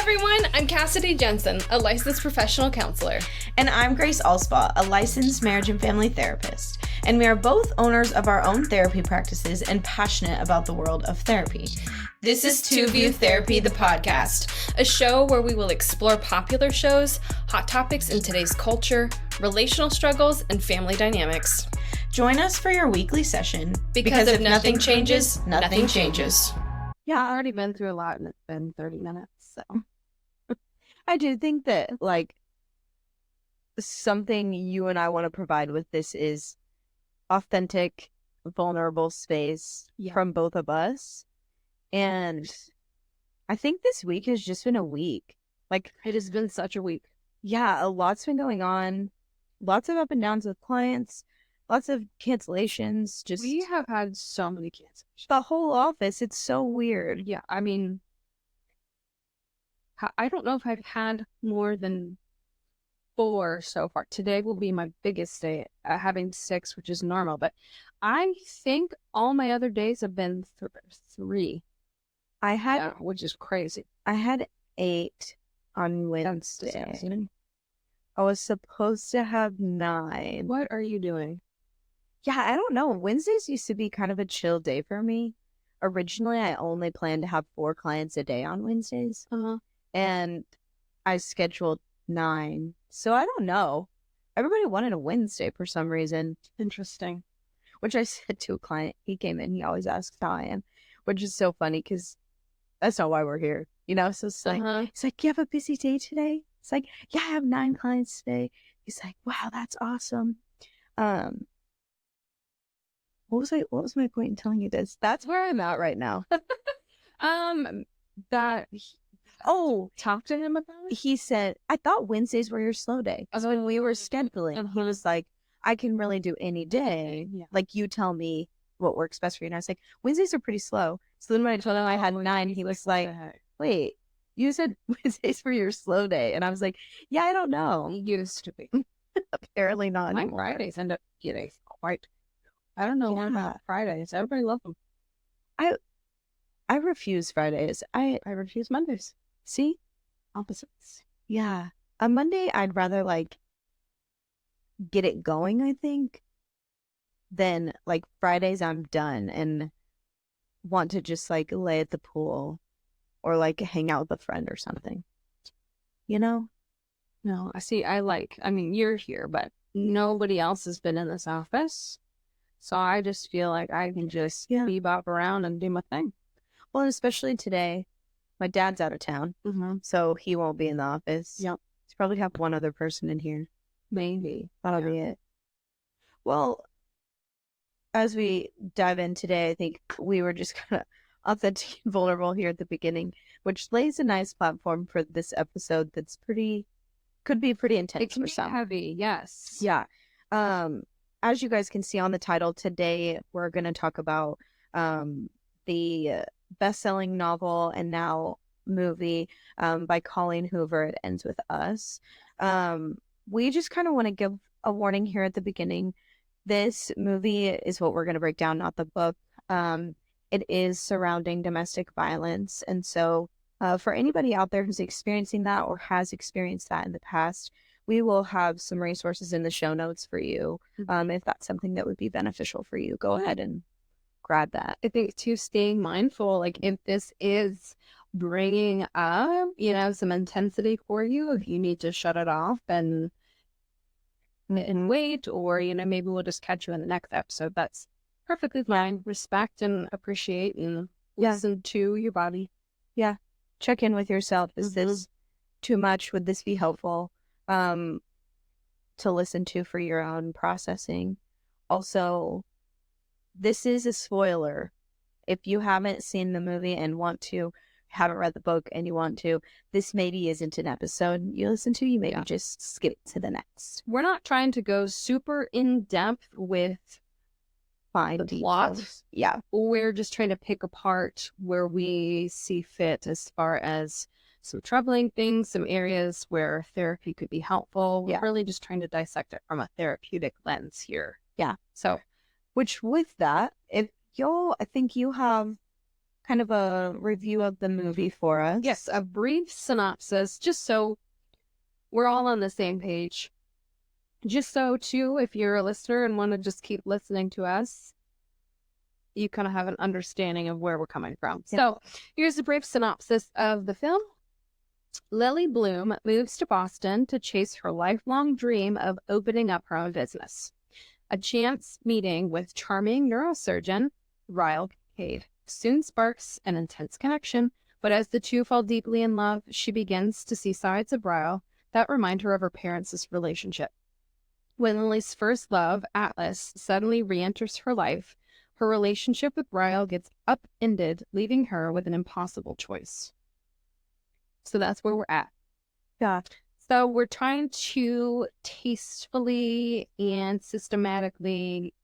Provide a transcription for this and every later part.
everyone, I'm Cassidy Jensen, a licensed professional counselor. And I'm Grace Allspaw, a licensed marriage and family therapist. And we are both owners of our own therapy practices and passionate about the world of therapy. This is Two View Therapy, the podcast, a show where we will explore popular shows, hot topics in today's culture, relational struggles, and family dynamics. Join us for your weekly session. Because if nothing changes, nothing changes. Yeah, I already been through a lot and it's been 30 minutes, so. I do think that, something you and I want to provide with this is authentic, vulnerable space from both of us. And I think this week has just been a week. It has been such a week. Yeah, a lot's been going on. Lots of up and downs with clients. Lots of cancellations. We have had so many cancellations. The whole office. It's so weird. Yeah, I mean, I don't know if I've had more than 4 so far. Today will be my biggest day, having 6, which is normal. But I think all my other days have been 3. Which is crazy. I had 8 on Wednesday. I was supposed to have 9. What are you doing? Yeah, I don't know. Wednesdays used to be kind of a chill day for me. Originally, I only planned to have 4 clients a day on Wednesdays. And I scheduled 9. So I don't know. Everybody wanted a Wednesday for some reason. Interesting. Which I said to a client. He came in. He always asks how I am. Which is so funny because that's not why we're here. You know? So it's like, he's like, you have a busy day today? It's like, yeah, I have 9 clients today. He's like, wow, that's awesome. What was my point in telling you this? That's where I'm at right now. Talk to him about it? He said, I thought Wednesdays were your slow day. So when we were scheduling, he was like, I can really do any day. Yeah. Like, you tell me what works best for you. And I was like, Wednesdays are pretty slow. So then when I told him I had 9, he was like, wait, you said Wednesdays were your slow day. And I was like, yeah, I don't know. He used to be. Apparently not. My Fridays end up getting quite... I don't know what about Fridays. Everybody loves them. I refuse Fridays. I refuse Mondays. See? Opposites. Yeah. On Monday, I'd rather, get it going, I think, than, Fridays I'm done and want to just, lay at the pool or, hang out with a friend or something. You know? No, I mean, you're here, but nobody else has been in this office. So I just feel like I can just bebop around and do my thing. Well, and especially today, my dad's out of town, so he won't be in the office. Yep. He's probably have one other person in here. Maybe. That'll be it. Well, as we dive in today, I think we were just kind of authentic and vulnerable here at the beginning, which lays a nice platform for this episode that's could be pretty intense for some. Heavy, yes. Yeah. As you guys can see on the title, today we're going to talk about the best-selling novel and now movie by Colleen Hoover, It Ends With Us. We just kind of want to give a warning here at the beginning. This movie is what we're going to break down, not the book. It is surrounding domestic violence. And so for anybody out there who's experiencing that or has experienced that in the past, we will have some resources in the show notes for you. If that's something that would be beneficial for you, go ahead and grab that. I think too, staying mindful, if this is bringing up, some intensity for you, if you need to shut it off and wait, or, maybe we'll just catch you in the next episode. That's perfectly fine. Respect and appreciate and listen to your body. Yeah. Check in with yourself. Is this too much? Would this be helpful? To listen to for your own processing. Also, this is a spoiler. If you haven't seen the movie and haven't read the book and you want to, this maybe isn't an episode you listen to. You maybe just skip to the next. We're not trying to go super in depth with the plot. Yeah. We're just trying to pick apart where we see fit as far as some troubling things, some areas where therapy could be helpful. We're really just trying to dissect it from a therapeutic lens here. Yeah. So, which with that, I think you have kind of a review of the movie for us? Yes, a brief synopsis, just so we're all on the same page. Just so, too, if you're a listener and want to just keep listening to us, you kind of have an understanding of where we're coming from. Yep. So here's a brief synopsis of the film. Lily Bloom moves to Boston to chase her lifelong dream of opening up her own business. A chance meeting with charming neurosurgeon Ryle Cade soon sparks an intense connection, but as the two fall deeply in love, she begins to see sides of Ryle that remind her of her parents' relationship. When Lily's first love, Atlas, suddenly re-enters her life, her relationship with Ryle gets upended, leaving her with an impossible choice. So that's where we're at. Yeah. So we're trying to tastefully and systematically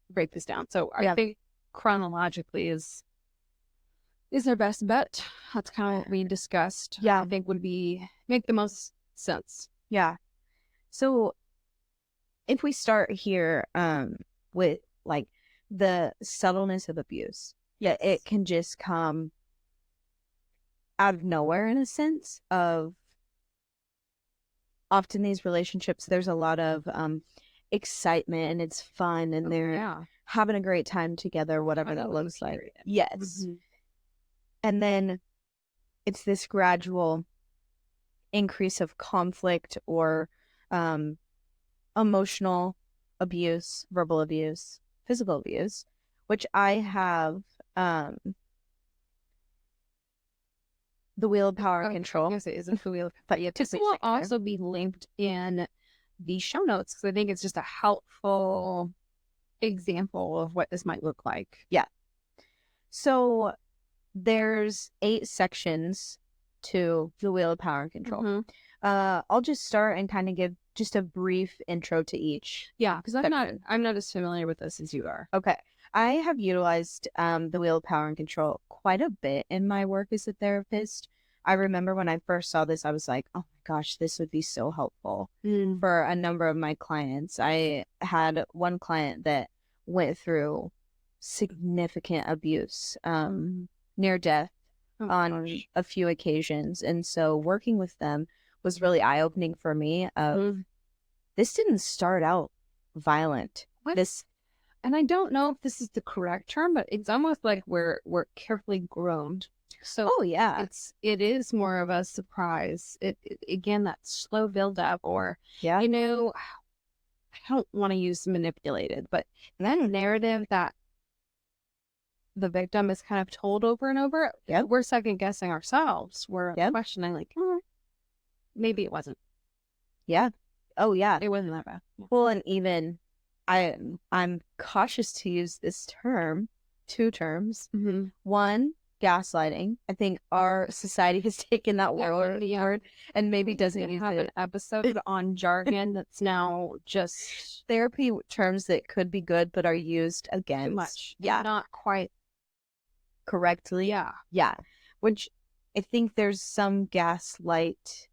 break this down. So I think chronologically is our best bet. That's kind of what we discussed. Yeah. I think would make the most sense. Yeah. So if we start here with like the subtleness of abuse, it can just come out of nowhere in a sense of often these relationships, there's a lot of excitement and it's fun and they're having a great time together, whatever that looks like. Yes. Mm-hmm. And then it's this gradual increase of conflict or emotional abuse, verbal abuse, physical abuse, which I have the wheel of power control. Yes, it isn't the wheel of power. But this will also be linked in the show notes because I think it's just a helpful example of what this might look like. Yeah. So there's 8 sections to the wheel of power and control. Mm-hmm. I'll just start and kind of give just a brief intro to each. Yeah, because I'm not as familiar with this as you are. Okay. I have utilized the wheel of power and control quite a bit in my work as a therapist. I remember when I first saw this, I was like, oh my gosh, this would be so helpful for a number of my clients. I had one client that went through significant abuse, near death on a few occasions. And so working with them was really eye-opening for me. This didn't start out violent. And I don't know if this is the correct term, but it's almost like we're carefully groomed. So it is more of a surprise. It again, that slow build up, or I don't want to use manipulated, but that narrative that the victim is kind of told over and over. We're second guessing ourselves. We're questioning, like, maybe it wasn't. Yeah. Oh yeah. It wasn't that bad. Yeah. Well, and even I'm cautious to use this term, 2 terms. Mm-hmm. One, gaslighting. I think our society has taken that word and maybe doesn't use have an episode on jargon that's now just therapy terms that could be good but are used against. Too much. Yeah. Not quite correctly. Yeah. Yeah. Which I think there's some gaslighting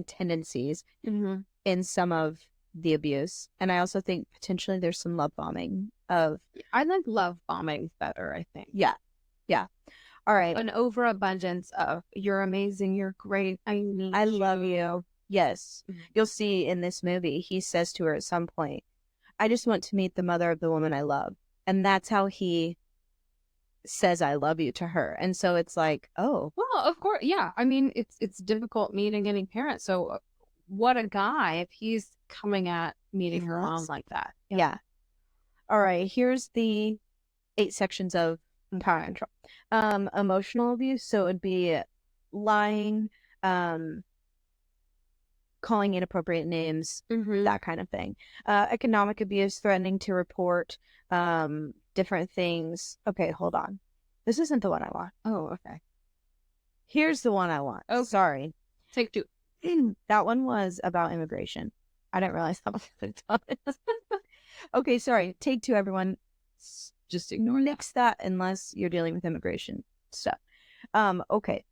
tendencies in some of the abuse. And I also think potentially there's some love bombing of... I like love bombing better, I think. Yeah. Yeah. All right. An overabundance of, you're amazing, you're great, I love you. Yes. Mm-hmm. You'll see in this movie, he says to her at some point, I just want to meet the mother of the woman I love. And that's how he says I love you to her. And so it's like, oh. Well, of course, yeah. I mean, it's difficult meeting any parent. So what a guy if he's coming at meeting her mom like that. Yeah. All right. Here's the 8 sections of power and control. Emotional abuse. So it'd be lying, calling inappropriate names, that kind of thing. Economic abuse, threatening to report different things. Okay, hold on. This isn't the one I want. Oh, okay. Here's the one I want. Oh, sorry. Take 2. That one was about immigration. I didn't realize that was okay, sorry. Take 2, everyone. Just ignore that unless you're dealing with immigration stuff. Okay.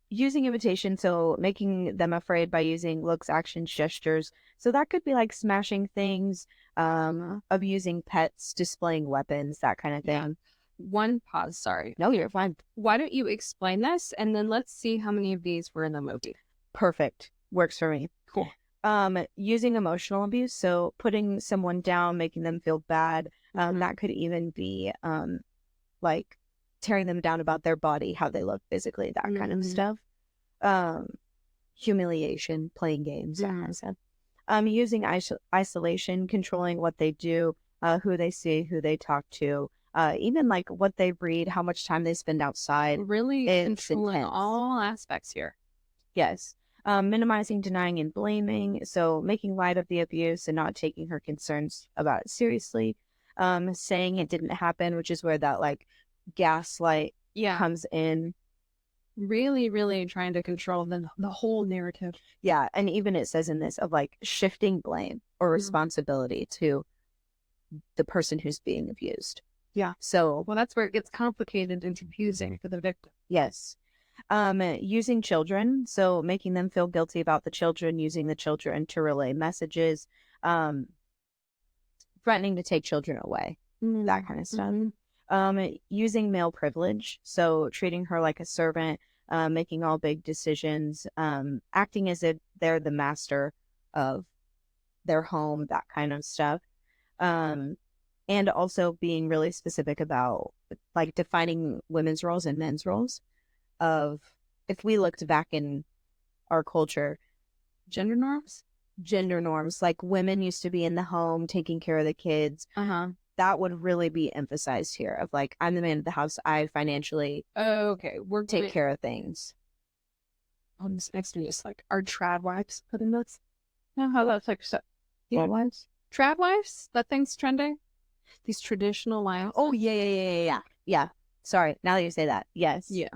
Using imitation, so making them afraid by using looks, actions, gestures. So that could be like smashing things, abusing pets, displaying weapons, that kind of thing. one pause. Sorry. No, you're fine. Why don't you explain this, and then let's see how many of these were in the movie. Perfect. Works for me. Cool. Using emotional abuse, so putting someone down, making them feel bad. That could even be like tearing them down about their body, how they look physically, that kind of stuff. Humiliation, playing games, that kind of stuff. Using isolation, controlling what they do, who they see, who they talk to, even like what they read, how much time they spend outside. Really It's controlling intense. all aspects here. Yes. Minimizing, denying, and blaming. So making light of the abuse and not taking her concerns about it seriously. Saying it didn't happen, which is where that like gaslight comes in. Really, really trying to control the whole narrative. Yeah. And even it says in this of like shifting blame or responsibility to the person who's being abused. Yeah. So, well, that's where it gets complicated and confusing for the victim. Yes. Using children, so making them feel guilty about the children, using the children to relay messages, threatening to take children away, that kind of stuff. Using male privilege, so treating her like a servant, making all big decisions, acting as if they're the master of their home, that kind of stuff. And also being really specific about like defining women's roles and men's roles. Of if we looked back in our culture, gender norms, like women used to be in the home taking care of the kids. That would really be emphasized here of like, I'm the man of the house. I financially take care of things. On this next one is like, are trad wives put in this? No, how that's like Trad wives? Trad wives? That thing's trending? These traditional wives? Oh, yeah. Sorry, now that you say that. Yes. Yeah.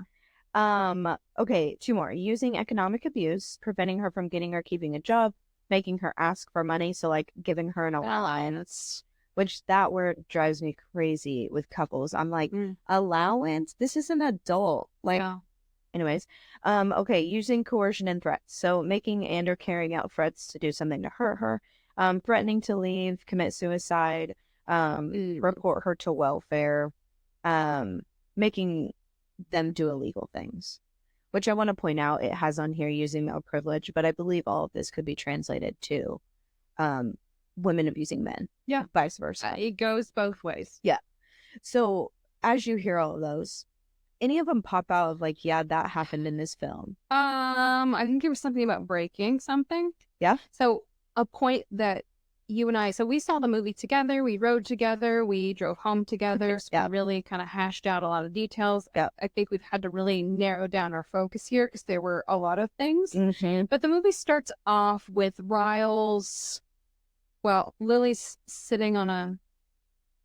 Okay, 2 more. Using economic abuse, preventing her from getting or keeping a job, making her ask for money, so like giving her an allowance, which that word drives me crazy with couples. I'm like, allowance? This is an adult. Like, anyways. Okay, using coercion and threats, so making and or carrying out threats to do something to hurt her, threatening to leave, commit suicide, report her to welfare, making them do illegal things, which I want to point out it has on here using male privilege, but I believe all of this could be translated to women abusing men. Yeah. Vice versa. It goes both ways. Yeah. So as you hear all of those, any of them pop out of like, yeah, that happened in this film? I think there was something about breaking something. Yeah. So a point that you and I, so we saw the movie together, we rode together, we drove home together, so we really kind of hashed out a lot of details. I think we've had to really narrow down our focus here because there were a lot of things. But the movie starts off with Lily's sitting on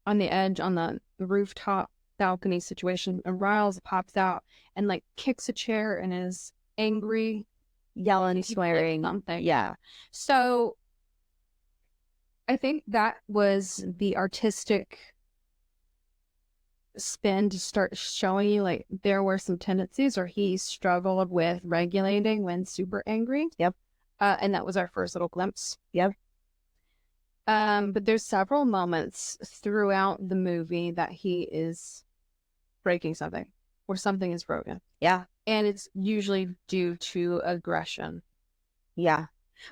the edge on the rooftop balcony situation, and Riles pops out and like kicks a chair and is angry, yelling, swearing, something. Yeah. So I think that was the artistic spin to start showing you like there were some tendencies, or he struggled with regulating when super angry. Yep. And that was our first little glimpse. Yep. But there's several moments throughout the movie that he is breaking something, or something is broken. Yeah. And it's usually due to aggression. Yeah.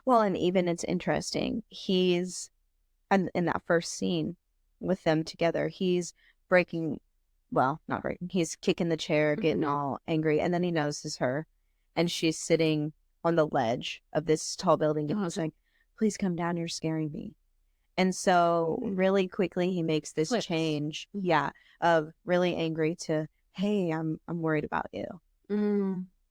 Well, and even it's interesting. He's in that first scene with them together, he's not breaking. He's kicking the chair, getting all angry, and then he notices her, and she's sitting on the ledge of this tall building, and he's like, "Please come down. You're scaring me." And so really quickly he makes this change, of really angry to, "Hey, I'm worried about you,"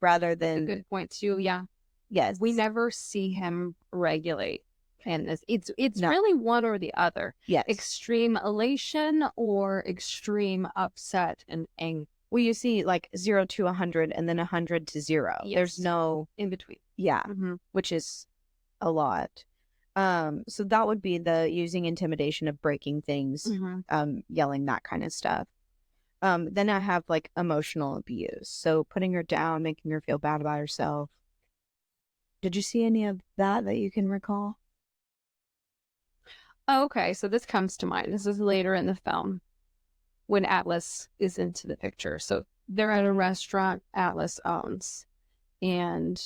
rather than. That's a good point too. Yeah. Yes. We never see him regulate. And it's really one or the other. Yes. Extreme elation or extreme upset and anger. Well, you see like 0 to 100 and then 100 to 0. Yes. There's no in between. Yeah. Which is a lot. So that would be the using intimidation of breaking things, yelling, that kind of stuff. Then I have like emotional abuse. So putting her down, making her feel bad about herself. Did you see any of that you can recall? Okay, so this comes to mind. This is later in the film. when Atlas is into the picture. So they're at a restaurant Atlas owns, and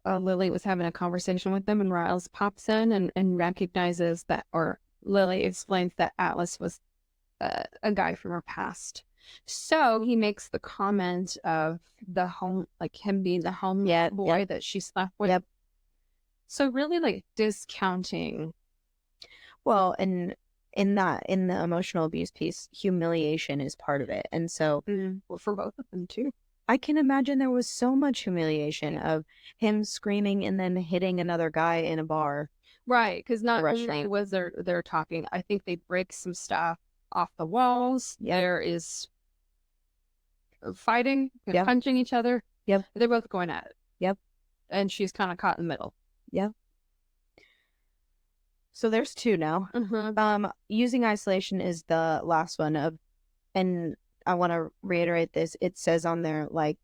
Lily was having a conversation with them, and Riles pops in and recognizes that, or Lily explains that Atlas was a guy from her past. So he makes the comment of the home, like him being the home boy that she slept with. Yep. So really like discounting. Well, and in the emotional abuse piece, humiliation is part of it. And so Well, for both of them too. I can imagine there was so much humiliation of him screaming and then hitting another guy in a bar. Right, because not only restaurant. was they're talking, I think they break some stuff off the walls. Yep. There is fighting, Yep. punching each other. Yep. They're both going at it. Yep. And she's kind of caught in the middle. Yep. So there's two now. Using isolation is the last one of, and I want to reiterate this. It says on there, like,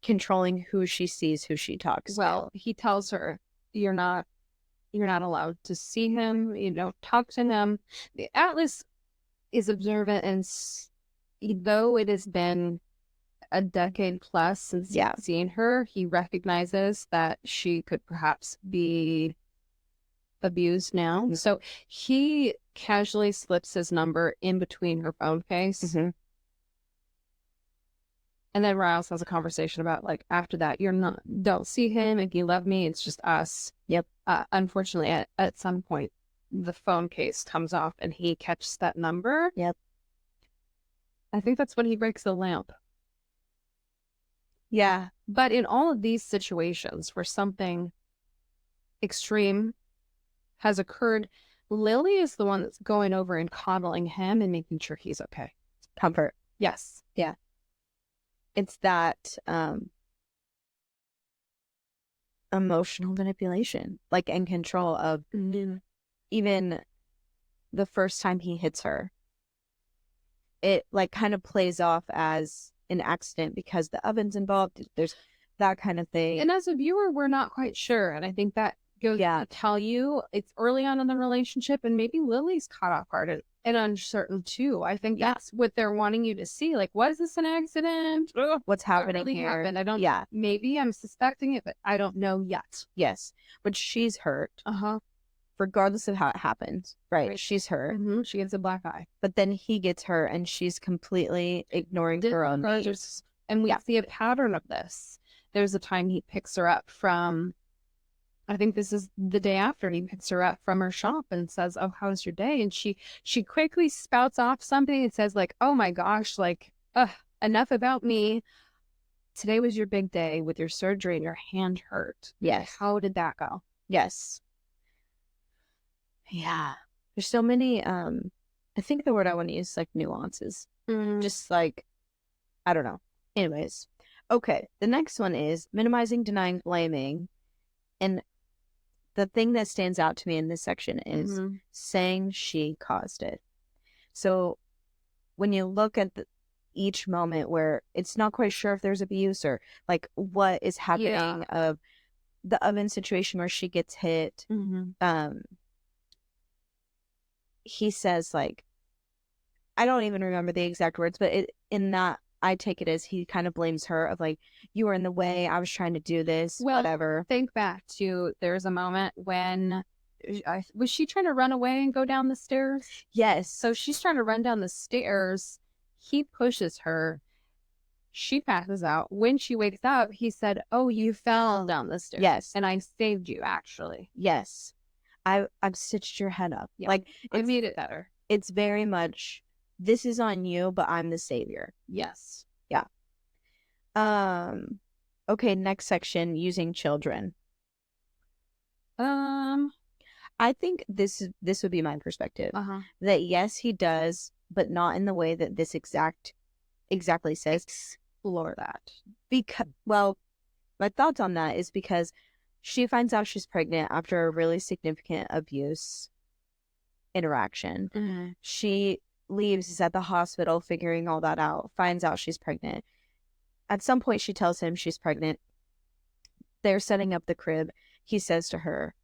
controlling who she sees, who she talks Well, he tells her, you're not allowed to see him. You don't talk to him. The Atlas is observant, and though it has been a decade plus since he's seen her, he recognizes that she could perhaps be abused now. So he casually slips his number in between her phone case. And then Riles has a conversation about, like, after that, don't see him. If you love me, it's just us. Yep. Unfortunately, at some point, the phone case comes off and he catches that number. Yep. I think that's when he breaks the lamp. Yeah. But in all of these situations where something extreme has occurred, Lily is the one that's going over and coddling him and making sure he's okay. Comfort. Yes. Yeah. It's that emotional manipulation, like, and control of even the first time he hits her. It, like, kind of plays off as an accident because the oven's involved. There's that kind of thing. And as a viewer, we're not quite sure. And I think that goes to tell you it's early on in the relationship, and maybe Lily's caught off guard and uncertain too. I think that's what they're wanting you to see. Like, was this an accident? What's happening really here? Happened? I don't. Maybe I'm suspecting it, but I don't know yet. Yes, but she's hurt. Regardless of how it happens, right? She's hurt. She gets a black eye. But then he gets hurt, and she's completely ignoring her own needs. And we see a pattern of this. There's a time he picks her up from, I think this is the day after, he picks her up from her shop and says, "Oh, how's your day?" And she quickly spouts off something and says, like, "Oh my gosh, like, enough about me. Today was your big day with your surgery and your hand hurt." Yes. How did that go? Yes. Yeah. There's so many, I think the word I want to use is, like, nuances. Just, like, I don't know. Anyways. Okay. The next one is minimizing, denying, blaming. And the thing that stands out to me in this section is saying she caused it. So when you look at each moment where it's not quite sure if there's abuse or, like, what is happening, of the oven situation where she gets hit, he says, like, I don't even remember the exact words, but in that, I take it as he kind of blames her of, like, you were in the way, I was trying to do this, whatever. Think back to, there's a moment when, was she trying to run away and go down the stairs? Yes. So she's trying to run down the stairs. He pushes her. She passes out. When she wakes up, he said, "Oh, you fell down the stairs." Yes. And I saved you, actually. Yes. I've stitched your head up. Yeah. Like, I made it better. It's very much, this is on you, but I'm the savior. Yes. Yeah. Okay, next section, using children. I think this would be my perspective. That yes, he does, but not in the way that this exactly says. Explore that. Because, well, my thoughts on that is because she finds out she's pregnant after a really significant abuse interaction. She leaves, is at the hospital figuring all that out, finds out she's pregnant. At some point, she tells him she's pregnant. They're setting up the crib. He says to her,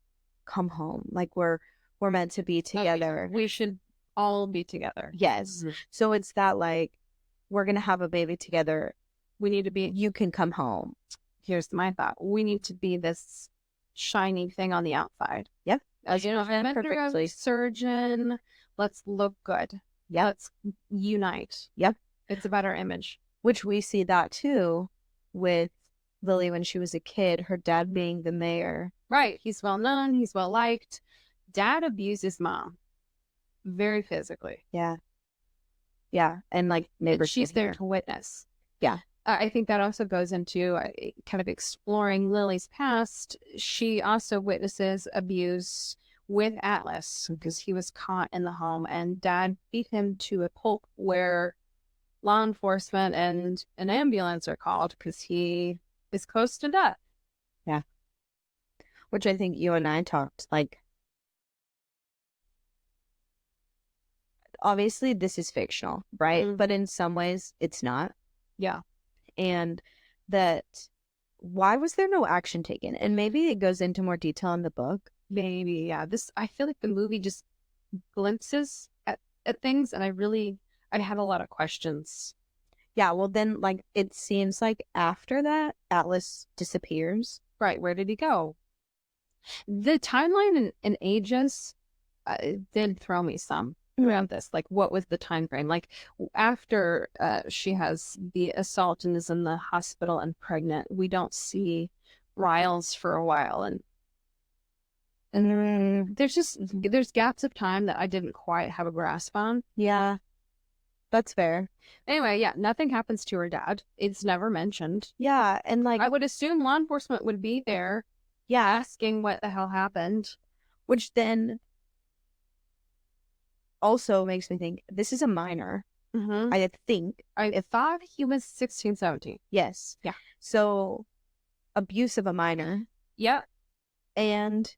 "Come home. Like, we're meant to be together. We should all be together. Yes. So it's that like, we're going to have a baby together. We need to be, You can come home. here's my thought. We need to be this shiny thing on the outside. Yep. As you know, Perfectly. surgeon, let's look good. Yep. Let's unite. Yep. It's a better image. Which we see that too with Lily when she was a kid, her dad being the mayor. Right. He's well known. He's well liked. Dad abuses mom very physically. Yeah. Yeah. And like And neighbors. she's there to witness. Yeah. I think that also goes into kind of exploring Lily's past. She also witnesses abuse with Atlas because he was caught in the home and dad beat him to a pulp where law enforcement and an ambulance are called because he is close to death. Yeah. Which I think you and I talked, like, obviously this is fictional, right? Mhm. But in some ways it's not. Yeah. And that why was there no action taken? And maybe it goes into more detail in the book. Maybe, yeah. I feel like the movie just glimpses at things, and I had a lot of questions. Yeah, well then like it seems like after that Atlas disappears. Right, where did he go? The timeline and ages did throw me some around this. Like, what was the time frame? Like, after she has the assault and is in the hospital and pregnant, we don't see Riles for a while, and there's gaps of time that I didn't quite have a grasp on. Yeah. That's fair. Anyway, yeah, nothing happens to her dad. It's never mentioned. Yeah, and like I would assume law enforcement would be there, yeah, asking what the hell happened. which then also makes me think this is a minor. Mm-hmm. I think. I thought he was 16, 17. Yes. Yeah. So abuse of a minor. Yeah. And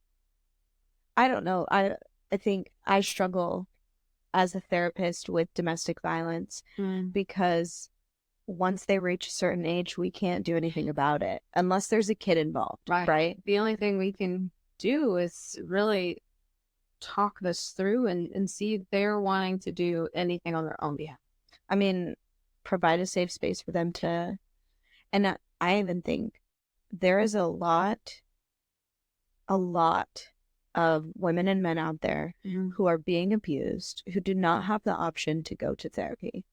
I don't know. I think I struggle as a therapist with domestic violence because once they reach a certain age, we can't do anything about it unless there's a kid involved. Right. The only thing we can do is really talk this through and see if they're wanting to do anything on their own behalf. I mean, provide a safe space for them to, and I even think there is a lot of women and men out there who are being abused, who do not have the option to go to therapy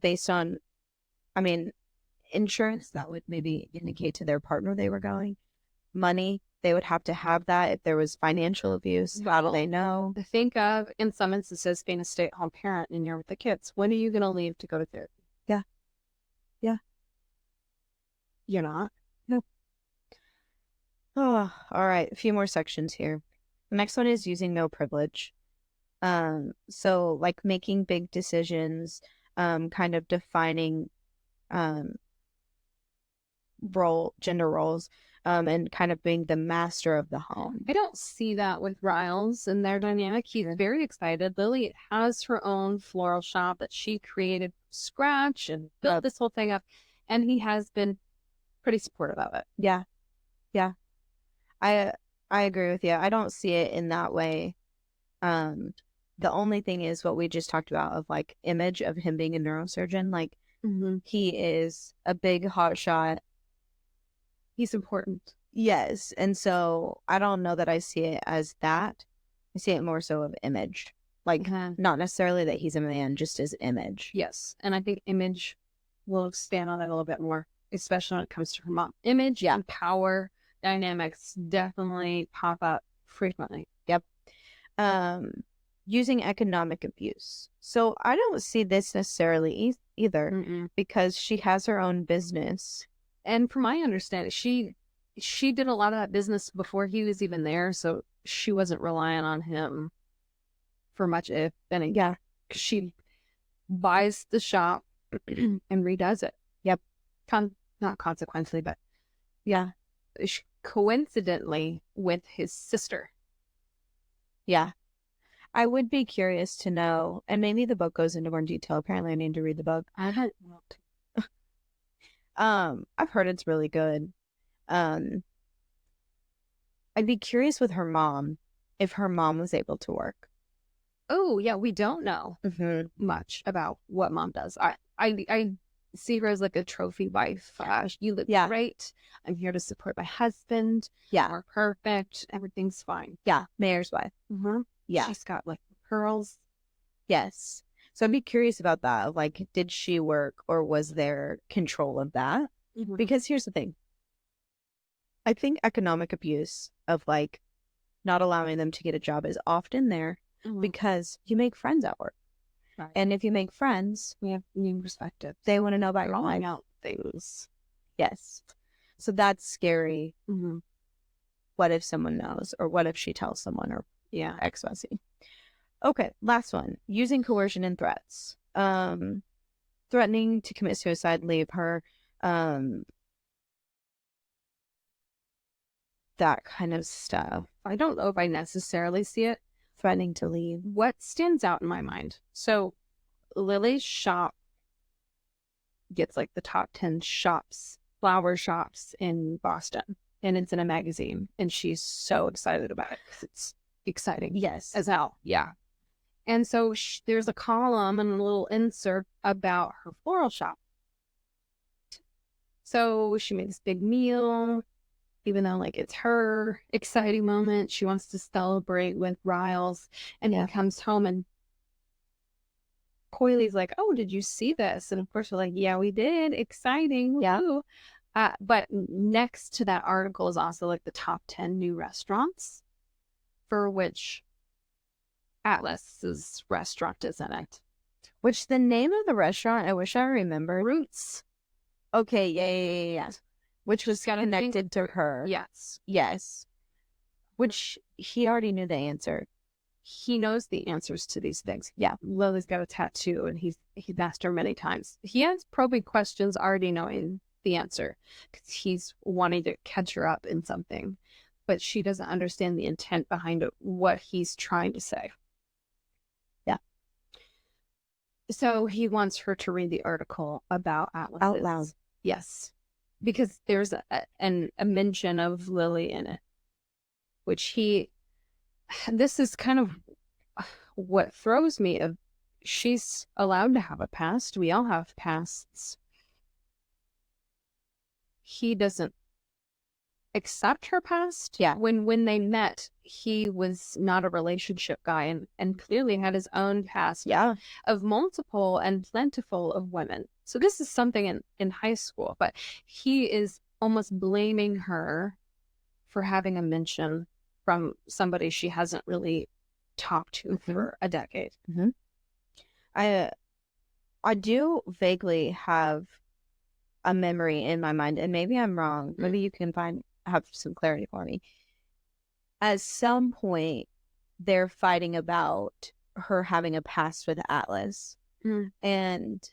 based on, I mean, insurance that would maybe indicate to their partner they were going, money, they would have to have that if there was financial abuse. How do they know? Think of, in some instances, being a stay-at-home parent and you're with the kids. When are you going to leave to go to therapy? Yeah. Yeah. You're not? No. Oh, all right. A few more sections here. The next one is using no privilege. So like making big decisions, kind of defining gender roles, and kind of being the master of the home. I don't see that with Riles and their dynamic. He's very excited. Lily has her own floral shop that she created from scratch and built this whole thing up, and he has been pretty supportive of it. Yeah. Yeah. I agree with you. I don't see it in that way. The only thing is what we just talked about of like image of him being a neurosurgeon. Like he is a big hot shot. He's important. Yes. And so I don't know that I see it as that. I see it more so of image. Like not necessarily that he's a man, just as image. Yes. And I think image will expand on that a little bit more, especially when it comes to her mom. Image and power dynamics definitely pop up frequently. Yep. Using economic abuse. So I don't see this necessarily either because she has her own business. And from my understanding, she did a lot of that business before he was even there, so she wasn't relying on him for much, if any. Yeah. She buys the shop and redoes it. Yep. Not consequently, but yeah. Coincidentally with his sister. Yeah. I would be curious to know, and maybe the book goes into more detail. Apparently I need to read the book. I haven't. I've heard it's really good. I'd be curious with her mom, if her mom was able to work. Oh, yeah, we don't know Mm-hmm. much about what mom does. I see her as like a trophy wife. You look Yeah. great. I'm here to support my husband. Yeah. We're perfect. Everything's fine. Yeah. Mayor's wife. Mm-hmm. Yeah. She's got like pearls. Yes. So I'd be curious about that. Like, did she work or was there control of that? Mhm. Because here's the thing. I think economic abuse of like not allowing them to get a job is often there Mhm. because you make friends at work. Right. And if you make friends, We have new perspectives. they want to know about your Drawing life. out things. Yes. So that's scary. Mm-hmm. What if someone knows? Or what if she tells someone or Yeah. X, Y, Z? Okay, last one. Using coercion and threats. Threatening to commit suicide, leave her. That kind of stuff. I don't know if I necessarily see it. Threatening to leave. What stands out in my mind? So Lily's shop gets like the top 10 shops, flower shops in Boston. And it's in a magazine. And she's so excited about it because it's exciting. Yes. As hell. Yeah. And so there's a column and a little insert about her floral shop. So she made this big meal, even though like it's her exciting moment. She wants to celebrate with Riles. And he comes home and Coyley's like, oh, did you see this? And of course we're like, yeah, we did. Exciting. Yeah. Woo. But next to that article is also like the top 10 new restaurants for which Atlas's restaurant is in it. Which the name of the restaurant, I wish I remembered. Roots. Okay, yeah. Which was connected to her. Yes. Yes. Which he already knew the answer. He knows the answers to these things. Yeah. Lily's got a tattoo and he's asked her many times. He has probing questions already knowing the answer because he's wanting to catch her up in something. But she doesn't understand the intent behind it, what he's trying to say. Yeah. So he wants her to read the article about Atlas. Out loud. Yes. Because there's a mention of Lily in it, which this is kind of what throws me. She's allowed to have a past. We all have pasts. He doesn't accept her past. Yeah. When they met, he was not a relationship guy and clearly had his own past. Yeah. Of multiple and plentiful of women. So this is something in high school, but he is almost blaming her for having a mention from somebody she hasn't really talked to for a decade. Mm-hmm. I do vaguely have a memory in my mind, and maybe I'm wrong. Maybe you can have some clarity for me. At some point, they're fighting about her having a past with Atlas, and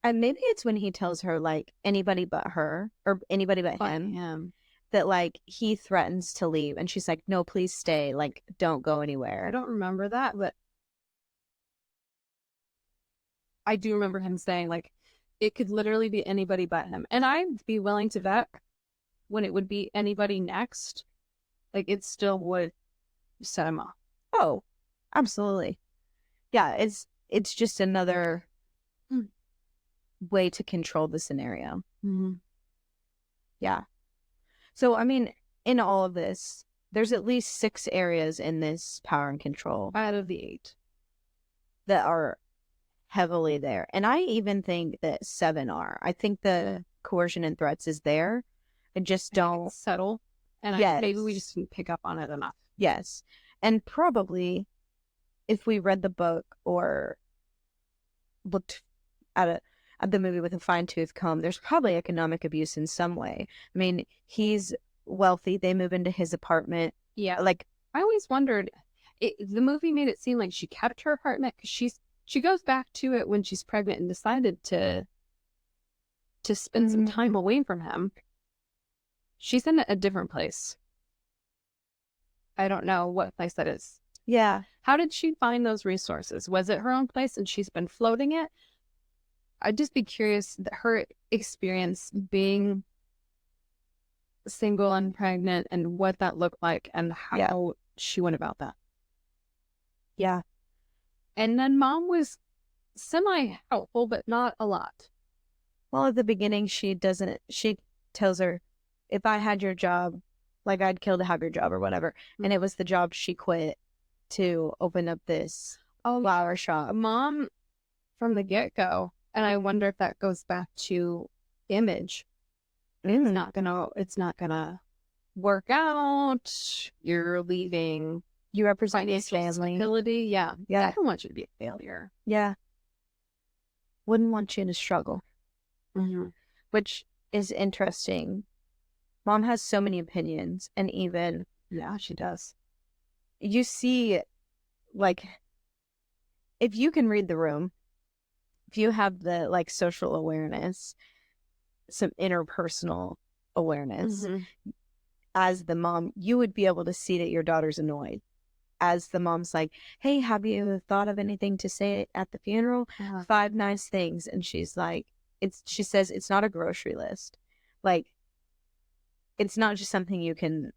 maybe it's when he tells her like anybody but her or anybody but him. That like he threatens to leave and she's like, no, please stay, like don't go anywhere. I don't remember that, but I do remember him saying like it could literally be anybody but him, and I'd be willing to bet when it would be anybody next, like it still would set him off. Oh, absolutely. Yeah, it's just another way to control the scenario. Yeah. So, I mean, in all of this, there's at least 6 areas in this power and control. Out of the 8. That are heavily there. And I even think that 7 are. I think the coercion and threats is there. I just don't... Subtle. And maybe we just didn't pick up on it enough. Yes. And probably, if we read the book or looked at the movie with a fine-tooth comb, there's probably economic abuse in some way. I mean, he's wealthy. They move into his apartment. Yeah. Like, I always wondered, the movie made it seem like she kept her apartment because she goes back to it when she's pregnant and decided to spend some time away from him. She's in a different place. I don't know what place that is. Yeah. How did she find those resources? Was it her own place and she's been floating it? I'd just be curious that her experience being single and pregnant and what that looked like and how she went about that. Yeah. And then mom was semi-helpful, but not a lot. Well, at the beginning, she tells her, if I had your job, like I'd kill to have your job or whatever. And it was the job she quit to open up this flower shop. Mom, from the get-go, and I wonder if that goes back to image. It's not gonna work out. You're leaving. You represent his family. Stability. Yeah. Yeah. I don't want you to be a failure. Yeah. Wouldn't want you to struggle. Mm-hmm. Which is interesting. Mom has so many opinions, and even Yeah, she does. you see, like, if you can read the room, if you have the like social awareness, some interpersonal awareness, as the mom, you would be able to see that your daughter's annoyed. As the mom's like, hey, have you thought of anything to say at the funeral? 5 nice things. And she's like, she says it's not a grocery list. Like, it's not just something you can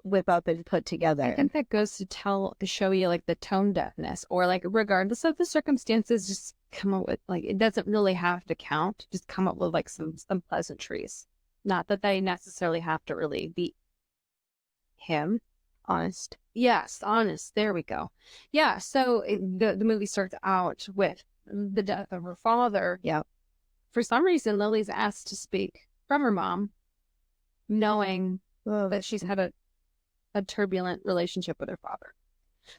whip up and put together. I think that goes to show you like the tone deafness, or like regardless of the circumstances, just come up with like, it doesn't really have to count. Just come up with like some pleasantries. Not that they necessarily have to really be him. Honest. Yes, honest. There we go. Yeah. So the movie starts out with the death of her father. Yeah. For some reason, Lily's asked to speak from her mom, knowing that she's had a turbulent relationship with her father.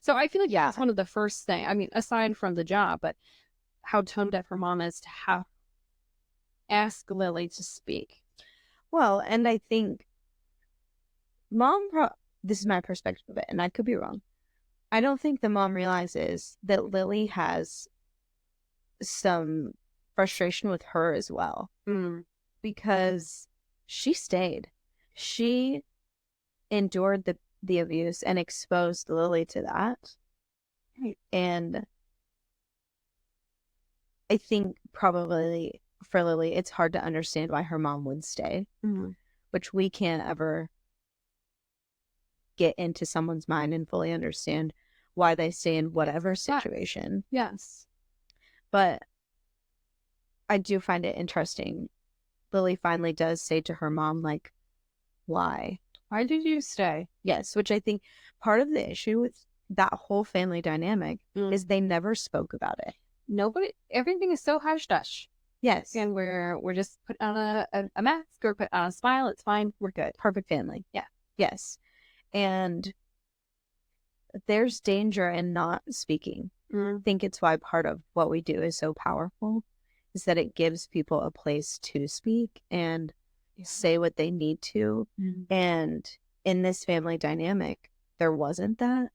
So I feel like that's one of the first things. I mean, aside from the job, but how tone deaf her mom is to have ask Lily to speak. Well, and I think mom, this is my perspective of it, and I could be wrong. I don't think the mom realizes that Lily has some frustration with her as well, because she stayed. She endured the abuse and exposed Lily to that. And I think probably for Lily, it's hard to understand why her mom would stay, which we can't ever get into someone's mind and fully understand why they stay in whatever situation. Yes. But I do find it interesting. Lily finally does say to her mom, like, why? Why did you stay? Yes, which I think part of the issue with that whole family dynamic is they never spoke about it. Everything is so hush-hush. Yes. And we're just put on a mask or put on a smile. It's fine. We're good. Perfect family. Yeah. Yes. And there's danger in not speaking. I think it's why part of what we do is so powerful, is that it gives people a place to speak and say what they need to. And in this family dynamic, there wasn't that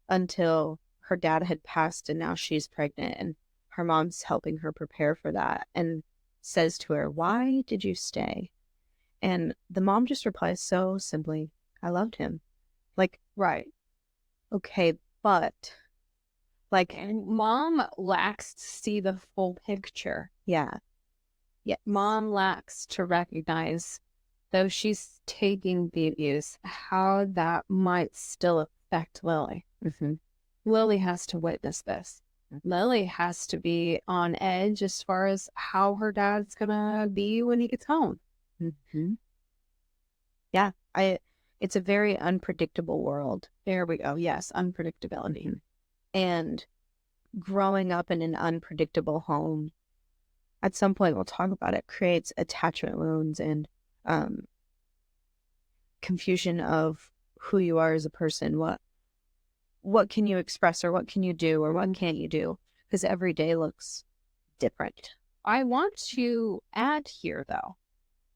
until her dad had passed and now she's pregnant, and her mom's helping her prepare for that and says to her, why did you stay? And the mom just replies so simply, I loved him. Like, right. Okay, but like, and mom lacks to see the full picture. Yeah. Mom lacks to recognize, though she's taking the abuse, how that might still affect Lily. Lily has to witness this. Lily has to be on edge as far as how her dad's gonna be when he gets home. Yeah, it's a very unpredictable world. There we go. Yes, unpredictability. And growing up in an unpredictable home, at some point we'll talk about it, creates attachment wounds and confusion of who you are as a person. What can you express, or what can you do, or what can't you do? Because every day looks different. I want to add here, though,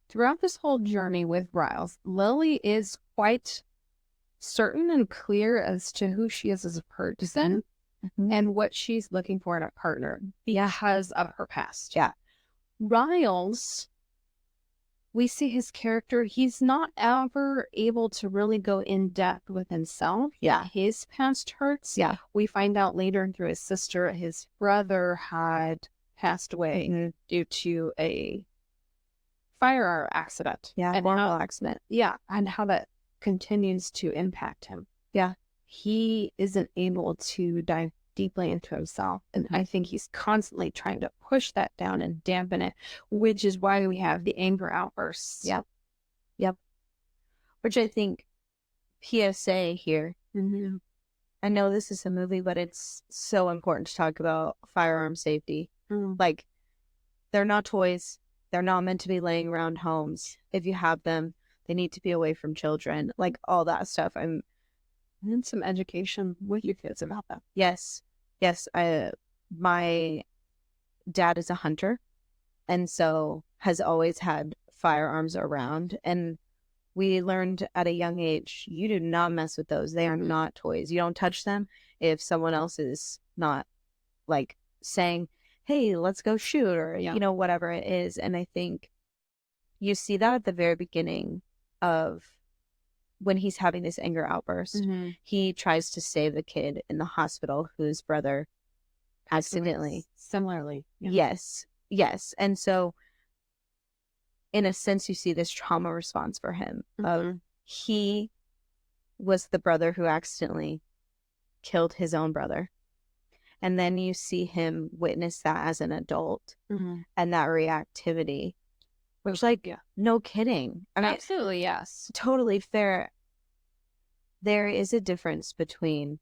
throughout this whole journey with Riles, Lily is quite certain and clear as to who she is as a person and what she's looking for in a partner because of her past. Yeah. Riles, we see his character, he's not ever able to really go in depth with himself. Yeah. His past hurts. Yeah. We find out later through his sister, his brother had passed away due to a firearm accident. Yeah. And moral accident. Yeah. And how that continues to impact him. Yeah. He isn't able to dive deeply into himself. And I think he's constantly trying to push that down and dampen it, which is why we have the anger outbursts. Yep. Yep. Which I think, PSA here. Mm-hmm. I know this is a movie, but it's so important to talk about firearm safety. Like, they're not toys. They're not meant to be laying around homes. If you have them, they need to be away from children. Like, all that stuff. And some education with your kids about that. Yes. My dad is a hunter, and so has always had firearms around. And we learned at a young age, you do not mess with those. They are not toys. You don't touch them if someone else is not, like, saying, hey, let's go shoot, or, whatever it is. And I think you see that at the very beginning of when he's having this anger outburst. He tries to save the kid in the hospital whose brother accidentally. Similarly. Yeah. Yes. And so, in a sense, you see this trauma response for him. He was the brother who accidentally killed his own brother. And then you see him witness that as an adult, and that reactivity, which, like, no kidding. I mean, absolutely, yes. Totally fair. There is a difference between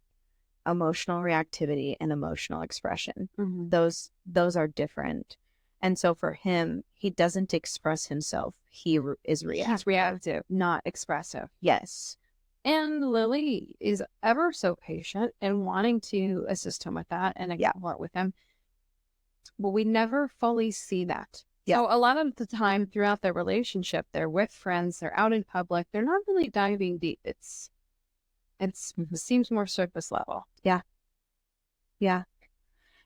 emotional reactivity and emotional expression. Those are different. And so for him, he doesn't express himself. He is reactive. He's reactive, not expressive. Yes. And Lily is ever so patient and wanting to assist him with that and explore it with him. But we never fully see that. Yeah. So a lot of the time throughout their relationship, they're with friends, they're out in public, they're not really diving deep. It seems more surface level. Yeah. Yeah.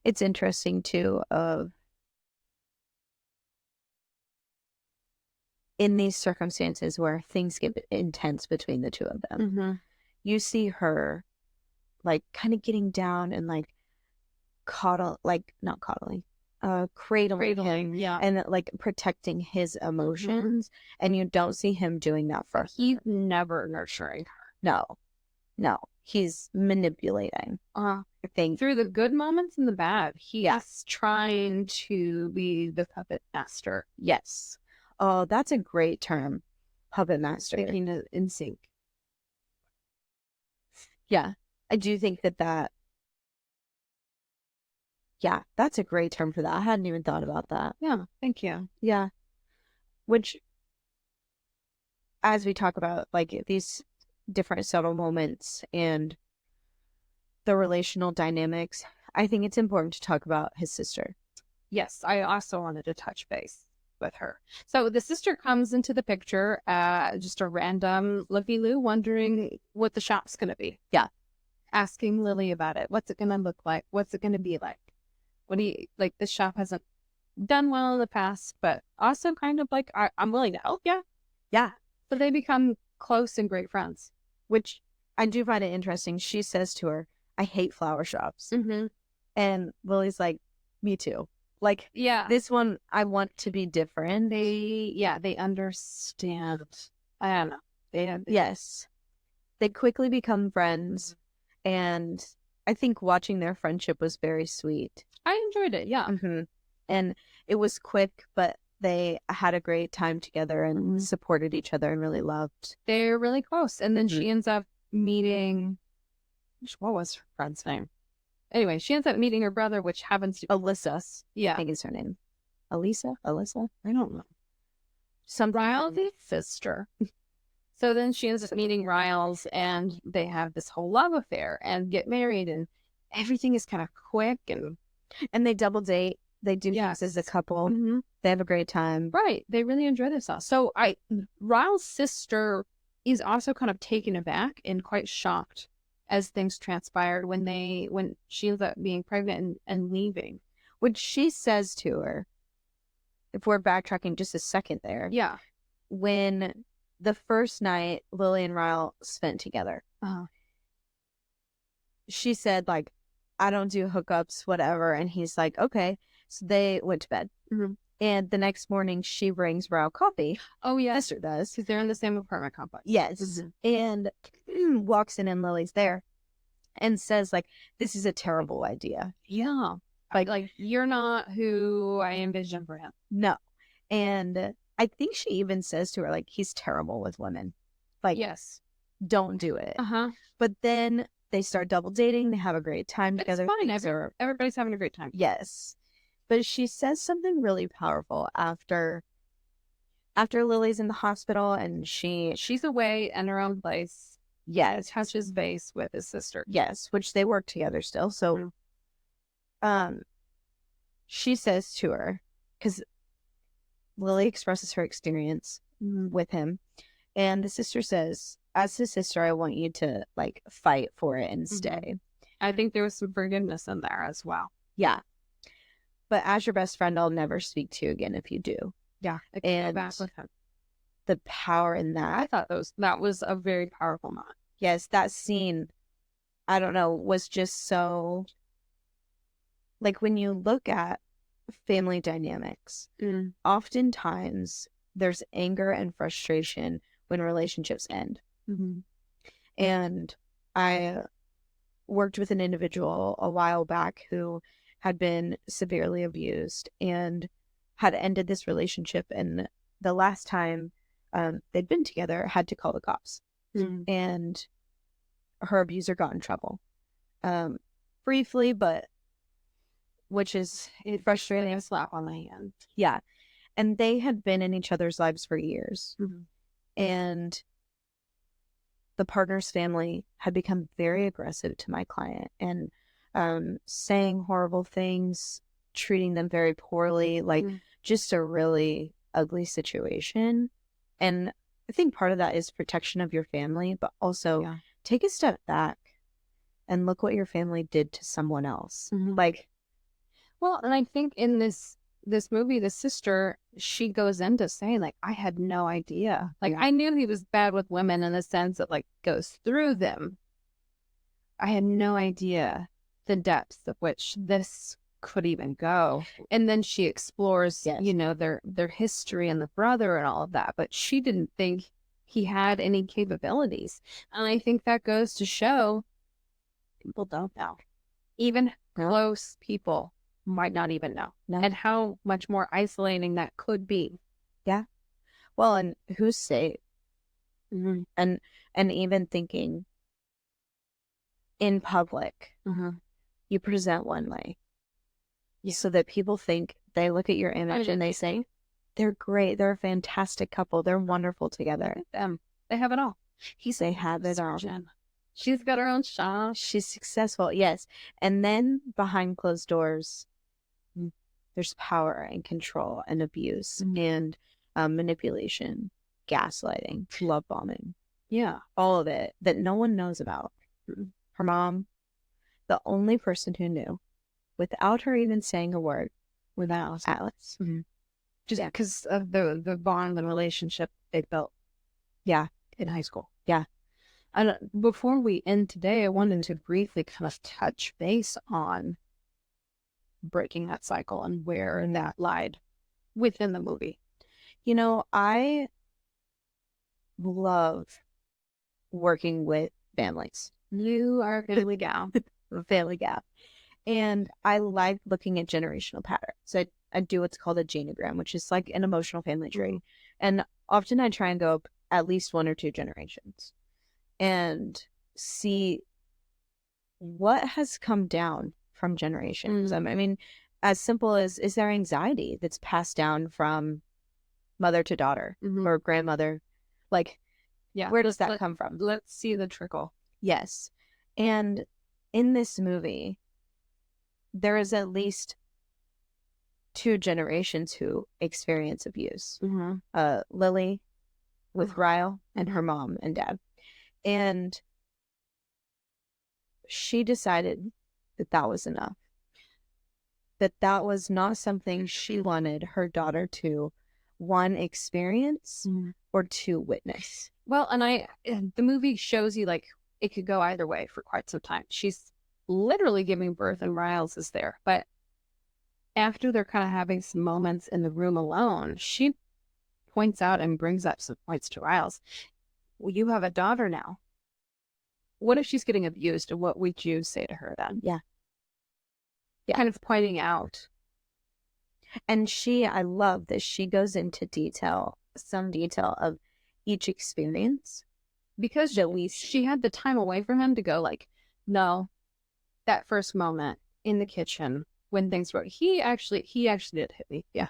It's interesting too, in these circumstances where things get intense between the two of them, you see her, like, kind of getting down and, like, cradling him, and, like, protecting his emotions. And you don't see him doing that for her. He's never nurturing her. No, he's manipulating. I think through the good moments and the bad, he's trying to be the puppet master. Yes. Oh, that's a great term. Puppet master. Speaking in sync. Yeah. I do think that yeah, that's a great term for that. I hadn't even thought about that. Yeah, thank you. Yeah. Which, as we talk about, like, these different subtle moments and the relational dynamics, I think it's important to talk about his sister. Yes, I also wanted to touch base with her. So the sister comes into the picture, just a random looky-loo, wondering what the shop's going to be. Yeah. Asking Lily about it. What's it going to look like? What's it going to be like? What do you, like, this shop hasn't done well in the past, but also kind of like, I'm willing to help you. Yeah. So they become close and great friends. Which I do find it interesting. She says to her, I hate flower shops. And Lily's like, me too. Like, this one, I want to be different. They understand. I don't know. Yes. They quickly become friends. And I think watching their friendship was very sweet. I enjoyed it, yeah. And it was quick, but they had a great time together and supported each other and really loved. They're really close. And then she ends up meeting, what was her friend's name? Anyway, she ends up meeting her brother, which happens to Alyssa. Yeah. I think is her name. Alyssa? I don't know. Riles' sister. So then she ends up meeting Riles, and they have this whole love affair and get married, and everything is kind of quick, and they double date. They do things as a couple. They have a great time. Right. They really enjoy themselves. So Riles' sister is also kind of taken aback and quite shocked as things transpired when she ends up being pregnant and leaving. Which she says to her, if we're backtracking just a second there. Yeah. When the first night Lily and Ryle spent together, she said, like, I don't do hookups, whatever. And he's like, okay. So they went to bed. And the next morning she brings Ryle coffee. Oh, yeah. Esther does. Because they're in the same apartment complex. Yes. And walks in and Lily's there. and says like, this is a terrible idea. Yeah. Like you're not who I envisioned for him. No. And I think she even says to her, like, he's terrible with women. Like, Yes. don't do it. Uh-huh. But then they start double dating. They have a great time It's together. fine. Things are- Everybody's having a great time. Yes. But she says something really powerful after Lily's in the hospital and She's away in her own place. yes, Touches base with his sister. yes, which they work together still. So she says to her, because Lily expresses her experience with him, and the sister says, as his sister, I want you to like fight for it and stay. I think there was some forgiveness in there as well. Yeah. But as your best friend, I'll never speak to you again if you do. Yeah. And back with him. the power in that. I thought that was a very powerful moment. Yes, that scene, I don't know, was just so, like, when you look at family dynamics, oftentimes there's anger and frustration when relationships end. And I worked with an individual a while back who had been severely abused and had ended this relationship, and the last time they'd been together had to call the cops. And her abuser got in trouble briefly, but which is frustrating. A slap on the hand. Yeah. And they had been in each other's lives for years. And the partner's family had become very aggressive to my client and saying horrible things, treating them very poorly, like just a really ugly situation. And I think part of that is protection of your family, but also take a step back and look what your family did to someone else. Like, well, and I think in this movie, the sister, she goes into saying, like, I had no idea. Like, I knew he was bad with women in the sense that, like, goes through them. I had no idea the depths of which this could even go. And then she explores, you know, their history and the brother and all of that. But she didn't think he had any capabilities. And I think that goes to show people don't know. Even close people might not even know. And how much more isolating that could be. Yeah. Well, and who's safe? And even thinking in public, you present one way. So that people think, they look at your image and they say, they're great. They're a fantastic couple. They're wonderful together. They have it all. They have it all. She's got her own shop. She's successful. Yes. And then behind closed doors, there's power and control and abuse and manipulation, gaslighting, love bombing. Yeah. All of it that no one knows about. Her mom, the only person who knew, without her even saying a word, without Alice. Just because of the bond and relationship they built. Yeah. In high school. Yeah. And before we end today, I wanted to briefly kind of touch base on breaking that cycle and where that lied within the movie. You know, I love working with families. You are a family gal. Family gal. And I like looking at generational patterns. I do what's called a genogram, which is like an emotional family tree. And often I try and go up at least 1 or 2 generations and see what has come down from generations. I mean, as simple as, is there anxiety that's passed down from mother to daughter or grandmother? Like, where does that come from? Let's see the trickle. Yes. And in this movie, there is at least 2 generations who experience abuse. Lily with Ryle and her mom and dad. And she decided that that was enough. That was not something she wanted her daughter to, 1, experience or 2, witness. Well, and the movie shows you, like, it could go either way for quite some time. She's literally giving birth and Riles is there. But after they're kind of having some moments in the room alone, she points out and brings up some points to Riles. Well, you have a daughter now. what if she's getting abused? And what would you say to her then? Yeah. Kind of pointing out. And I love that she goes into some detail of each experience. Because she had the time away from him to go like, no, that first moment in the kitchen when things were, he actually did hit me. Yeah.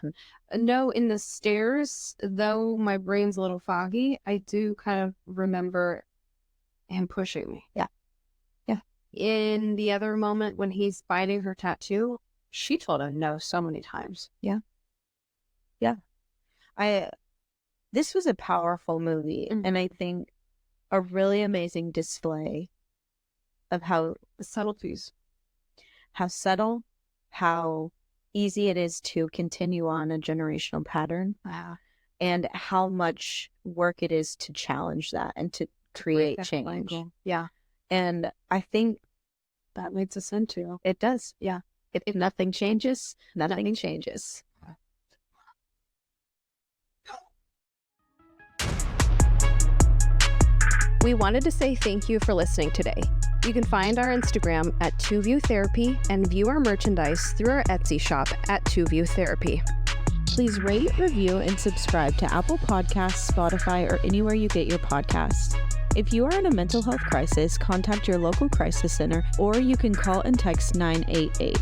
No, in the stairs, though my brain's a little foggy, I do kind of remember him pushing me. Yeah. Yeah. In the other moment when he's biting her tattoo, she told him no so many times. Yeah. Yeah. This was a powerful movie, and I think a really amazing display of how The subtleties. How subtle, how easy it is to continue on a generational pattern, and how much work it is to challenge that and to create change. Yeah. And I think that makes us into. It does. Yeah. If nothing changes, nothing changes. We wanted to say thank you for listening today. You can find our Instagram at 2View Therapy and view our merchandise through our Etsy shop at 2View Therapy. Please rate, review, and subscribe to Apple Podcasts, Spotify, or anywhere you get your podcasts. If you are in a mental health crisis, contact your local crisis center, or you can call and text 988.